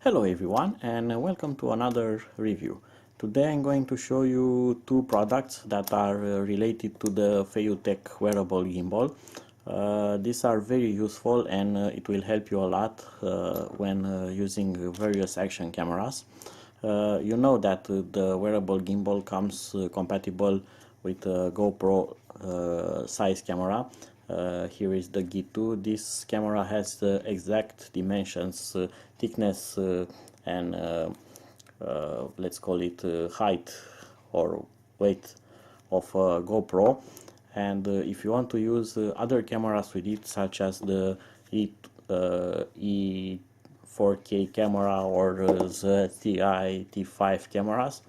Hello everyone, and welcome to another review. Today I'm going to show you two products that are related to the FeiyuTech wearable gimbal. These are very useful and it will help you a lot when using various action cameras. You know that the wearable gimbal comes compatible with a GoPro size camera. Here is the G2. This camera has the exact dimensions, thickness and let's call it height or weight of GoPro. And if you want to use other cameras with it, such as the E4K camera or the TI T5 cameras,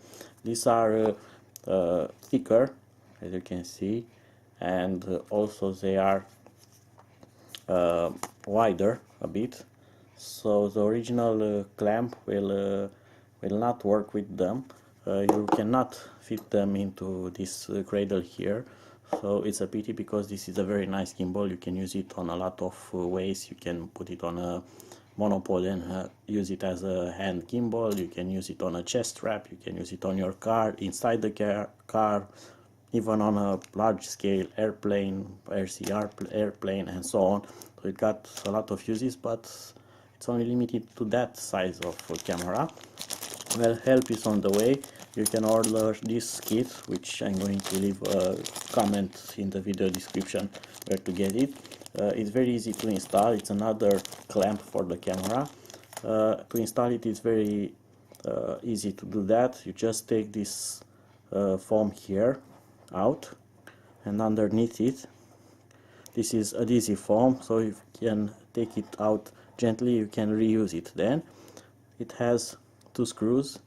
these are thicker, as you can see, and also they are wider a bit, so the original clamp will not work with them. You cannot fit them into this cradle here, so it's a pity, because this is a very nice gimbal. You can use it on a lot of ways. You can put it on a monopod and use it as a hand gimbal. You can use it on a chest strap. You can use it on your car, inside the car, even on a large scale airplane, RC airplane, and so on. So it got a lot of uses, but it's only limited to that size of camera. Well, help is on the way. You can order this kit, which I'm going to leave a comment in the video description where to get it. It's very easy to install. It's another clamp for the camera. To install it is very easy to do that. You just take this foam here out, and underneath it, this is adhesive foam, so you can take it out gently. You can reuse it. Then it has two screws.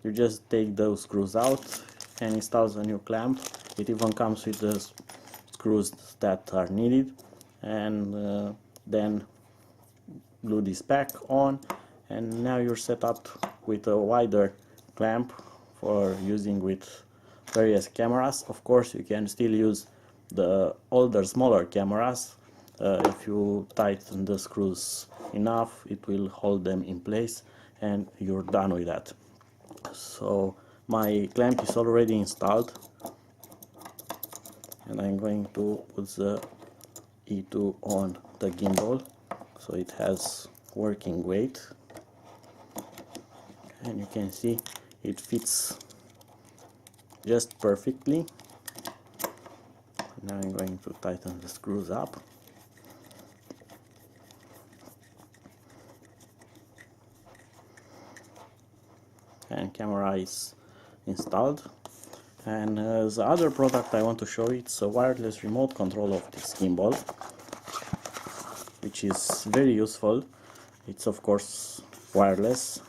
You just take those screws out and install the new clamp. It even comes with the screws that are needed, and then glue this back on, and now you're set up with a wider clamp for using with various cameras. Of course, you can still use the older, smaller cameras. If you tighten the screws enough, it will hold them in place, and you're done with that. So my clamp is already installed, and I'm going to put the E2 on the gimbal so it has working weight, and you can see it fits just perfectly. Now I'm going to tighten the screws up. And camera is installed. And the other product I want to show, it's a wireless remote control of this gimbal, which is very useful. It's of course wireless,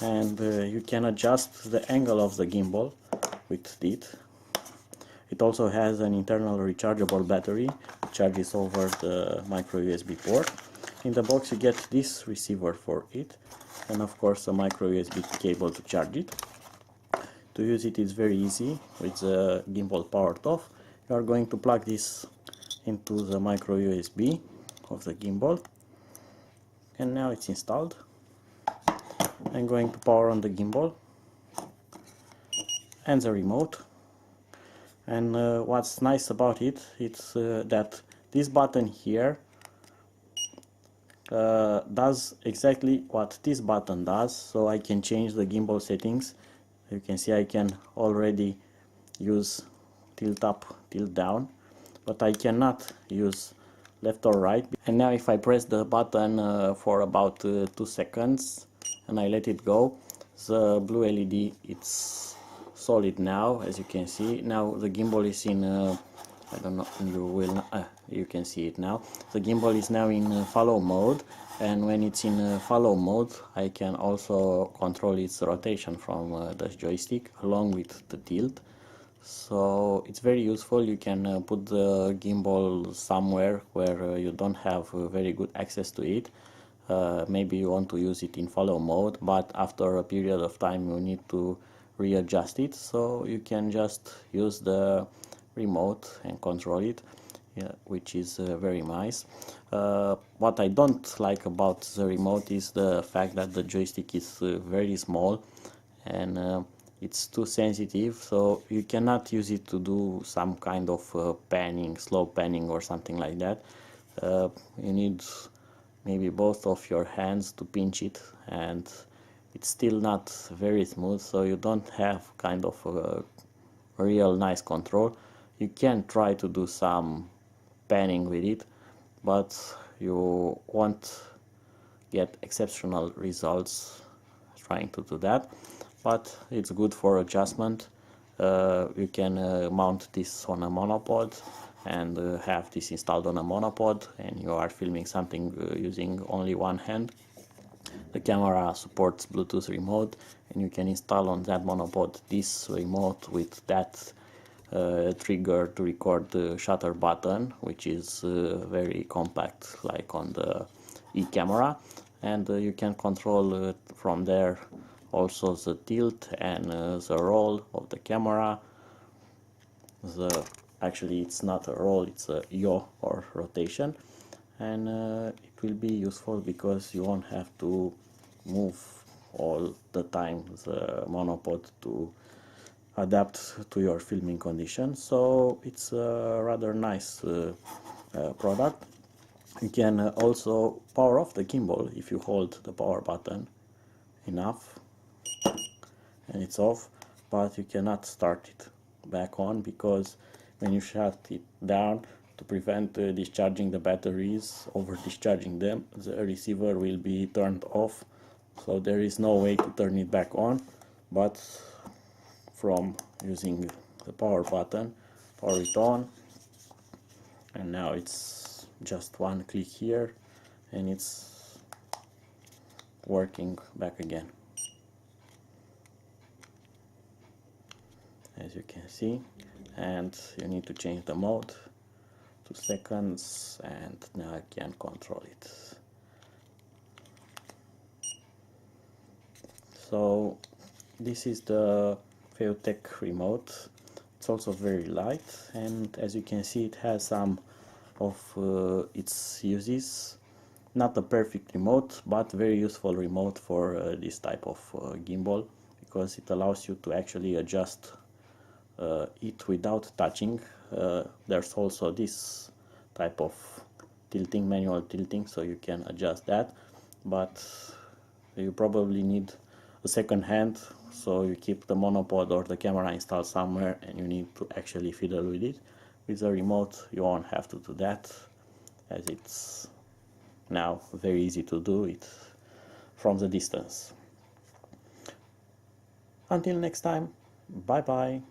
and you can adjust the angle of the gimbal with it. It also has an internal rechargeable battery, which charges over the micro USB port. In the box you get this receiver for it, and of course a micro USB cable to charge it. To use it is very easy. With the gimbal powered off, you are going to plug this into the micro USB of the gimbal, and now it's installed. I'm going to power on the gimbal and the remote. And what's nice about it, it's that this button here does exactly what this button does. So I can change the gimbal settings. You can see I can already use tilt up, tilt down, but I cannot use left or right. And now if I press the button for about 2 seconds and I let it go, the blue LED, it's solid now, as you can see. Now the gimbal is in I don't know, you can see it now. The gimbal is now in follow mode, and when it's in follow mode, I can also control its rotation from the joystick along with the tilt. So it's very useful. You can put the gimbal somewhere where you don't have very good access to it. Maybe you want to use it in follow mode, but after a period of time you need to readjust it, so you can just use the remote and control it. yeah, which is very nice. What I don't like about the remote is the fact that the joystick is very small, and it's too sensitive, so you cannot use it to do some kind of panning, slow panning or something like that. You need maybe both of your hands to pinch it, and it's still not very smooth, so you don't have kind of a real nice control. You can try to do some panning with it, but you won't get exceptional results trying to do that. But it's good for adjustment. You can mount this on a monopod and have this installed on a monopod, and you are filming something using only one hand. The camera supports Bluetooth remote, and you can install on that monopod this remote with that trigger to record the shutter button, which is very compact like on the e-camera, and you can control from there also the tilt and the roll of the camera. Actually it's not a roll, it's a yaw or rotation, and it will be useful because you won't have to move all the time the monopod to adapt to your filming conditions. So it's a rather nice product. You can also power off the gimbal if you hold the power button enough and it's off, but you cannot start it back on because when you shut it down, to prevent discharging the batteries, over discharging them, the receiver will be turned off, so there is no way to turn it back on. But from using the power button, power it on, and now it's just one click here and it's working back again, as you can see. And you need to change the mode, 2 seconds, and now I can control it. So this is the FeiyuTech remote. It's also very light, and as you can see it has some of its uses. Not a perfect remote, but very useful remote for this type of gimbal, because it allows you to actually adjust it without touching. There's also this type of tilting, manual tilting, so you can adjust that, but you probably need a second hand, so you keep the monopod or the camera installed somewhere and you need to actually fiddle with it. With the remote you won't have to do that, as it's now very easy to do it from the distance. Until next time, bye bye.